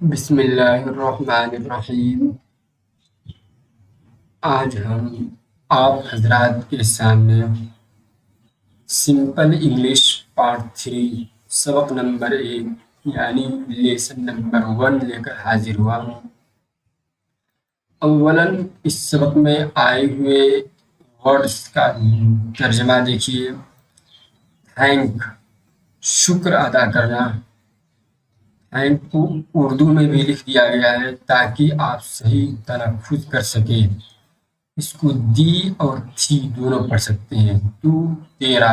بسم اللہ الرحمن الرحیم۔ آج ہم آپ حضرات کے سامنے سمپل انگلش پارٹ 3 سبق نمبر 1 یعنی لیسن نمبر 1 لے کر حاضر ہوا ہوں۔ اولاً اس سبق میں آئے ہوئے ورڈز کا ترجمہ دیکھیے۔ تھینک، شکر ادا کرنا۔ تھینک کو اردو میں بھی لکھ دیا گیا ہے تاکہ آپ صحیح تلفظ کر سکیں۔ اس کو دی اور تھی دونوں پڑھ سکتے ہیں۔ تو تیرا،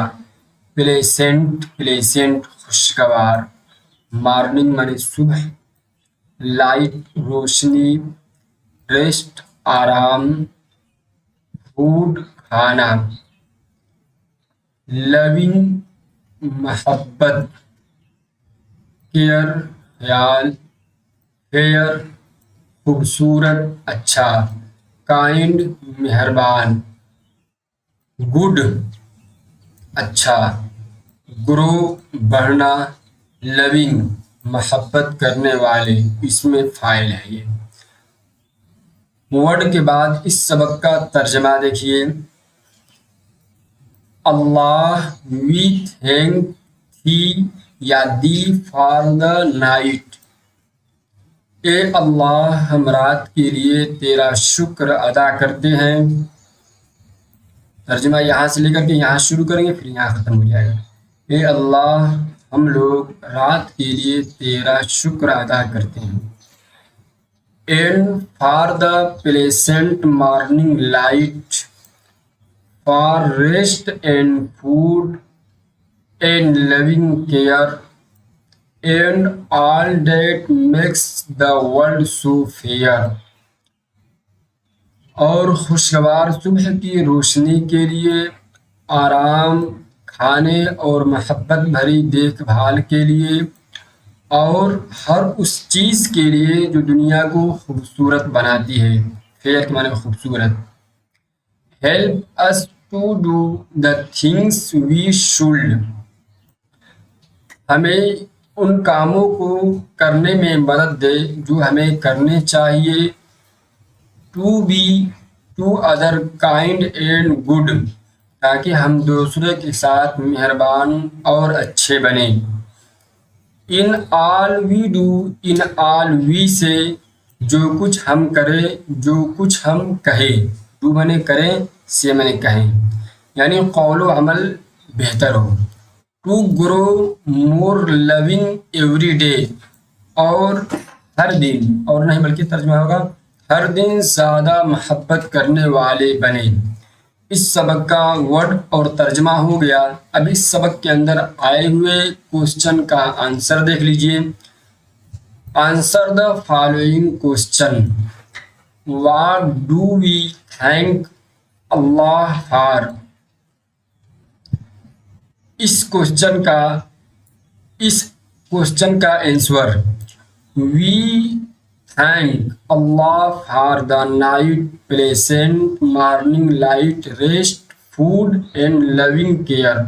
پلیسنٹ خوشگوار، مارننگ مانے صبح، لائٹ روشنی، ریسٹ آرام، فوڈ کھانا، لونگ محبت، کیئر خیال، فیئر خوبصورت اچھا، کائنڈ مہربان، گڈ اچھا، گرو بڑھنا، لونگ محبت کرنے والے، اس میں فاعل ہے یہ۔ ورڈ کے بعد اس سبق کا ترجمہ دیکھیے۔ اللہ وی تھینک تھی یا دی فار دا نائٹ۔ اے اللہ، ہم رات کے لیے تیرا شکر ادا کرتے ہیں۔ ترجمہ یہاں سے لے کر کے یہاں شروع کریں گے، پھر یہاں ختم ہو جائے گا۔ اے اللہ، ہم لوگ رات کے لیے تیرا شکر ادا کرتے ہیں۔ And for the pleasant morning light, for rest and food and loving care and all that makes the world so fair. اور خوشگوار صبح کی روشنی کے لیے، آرام کھانے اور محبت بھری دیکھ بھال کے لیے، اور ہر اس چیز کے لیے جو دنیا کو خوبصورت بناتی ہے۔ فیئر کے معنی خوبصورت۔ Help us to do the things we should, ہمیں ان کاموں کو کرنے میں مدد دے جو ہمیں کرنے چاہیے۔ To be to other kind and good, تاکہ ہم دوسرے کے ساتھ مہربان اور اچھے بنیں۔ ان all we do, in all we سے جو کچھ ہم کریں، جو کچھ ہم کہیں۔ ڈو مانے کریں، سے مانے کہیں، یعنی قول و عمل بہتر ہو۔ To grow more loving every day, اور ہر دن، اور نہیں بلکہ ترجمہ ہوگا ہر دن زیادہ محبت کرنے والے بنے۔ اس سبق کا ورڈ اور ترجمہ ہو گیا۔ اب اس سبق کے اندر آئے ہوئے کوشچن کا آنسر دیکھ لیجئے۔ Answer the following question. What do we thank Allah for? اس کوشچن کا answer, we thank Allah for the night, pleasant morning light, rest, food and loving care۔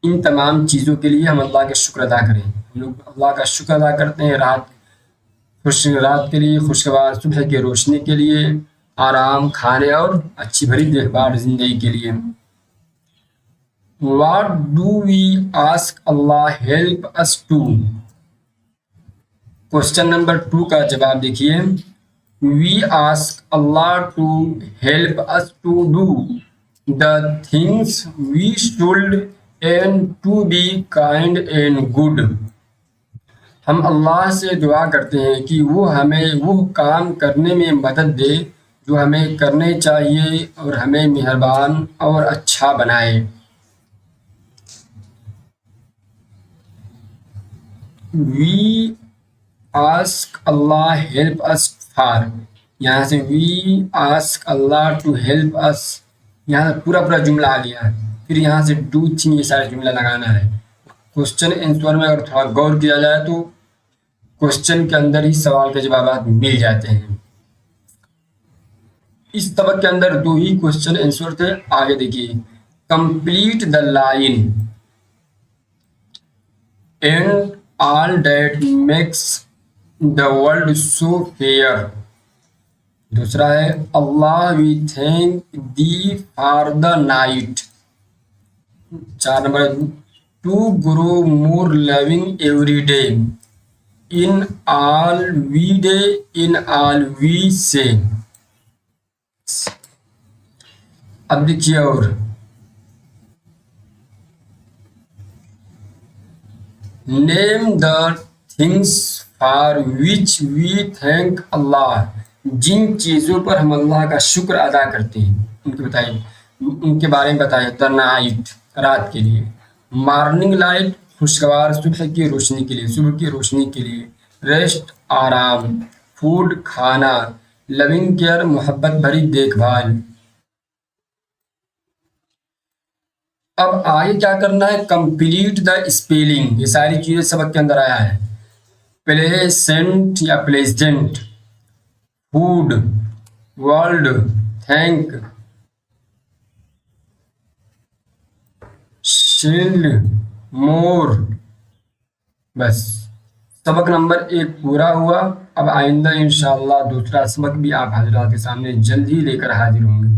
ان تمام چیزوں کے لیے ہم اللہ کا شکر ادا کریں۔ ہم لوگ اللہ کا شکر ادا کرتے ہیں رات کے لیے، خوشگوار صبح کی روشنی کے لیے، آرام کھانے اور اچھی بھری دیکھ بھال زندگی کے لیے۔ What do we ask Allah help us to؟ Question number 2 کا جواب دیکھیے۔ We ask Allah to help us to do the things we should and to be kind and good. ہم اللہ سے دعا کرتے ہیں کہ وہ ہمیں وہ کام کرنے میں مدد دے جو ہمیں کرنے چاہیے، اور ہمیں مہربان اور اچھا بنائے۔ We ask Allah help us for, یہاں سے we ask Allah to help us, یہاں سے پورا جملہ آ گیا ہے۔ پھر یہاں سے ڈو تھنگ یہ سارا جملہ لگانا ہے۔ کوشچن آنسر میں اگر تھوڑا غور کیا جائے تو کوشچن کے اندر ہی سوال کے جوابات مل جاتے ہیں۔ اس سبق کے اندر 2 ہی کوشچن آنسر تھے۔ آگے دیکھیے۔ Complete the line and all that makes the world so fair. دوسرا ہے Allah we thank thee for the night. 4 number to grow more loving every day in all we do in all we say. اب دیکھیے اور name the things for which we thank Allah. جن چیزوں پر ہم اللہ کا شکر ادا کرتے ہیں ان کے بارے میں بتائیں. دا نائٹ رات کے لیے، مارننگ لائٹ خوشگوار صبح کی روشنی کے لیے، صبح کی روشنی کے لیے، ریسٹ آرام، فوڈ کھانا، لونگ کیئر محبت بھری دیکھ بھال. اب آگے کیا کرنا ہے؟ Complete the spelling. یہ ساری چیزیں سبق کے اندر آیا ہے. پلیسنٹ یا pleasant, food, world, thank, shield, more. بس سبق نمبر 1 پورا ہوا. اب آئندہ انشاءاللہ دوسرا سبق بھی آپ حضرات کے سامنے جلد ہی لے کر حاضر ہوں گے.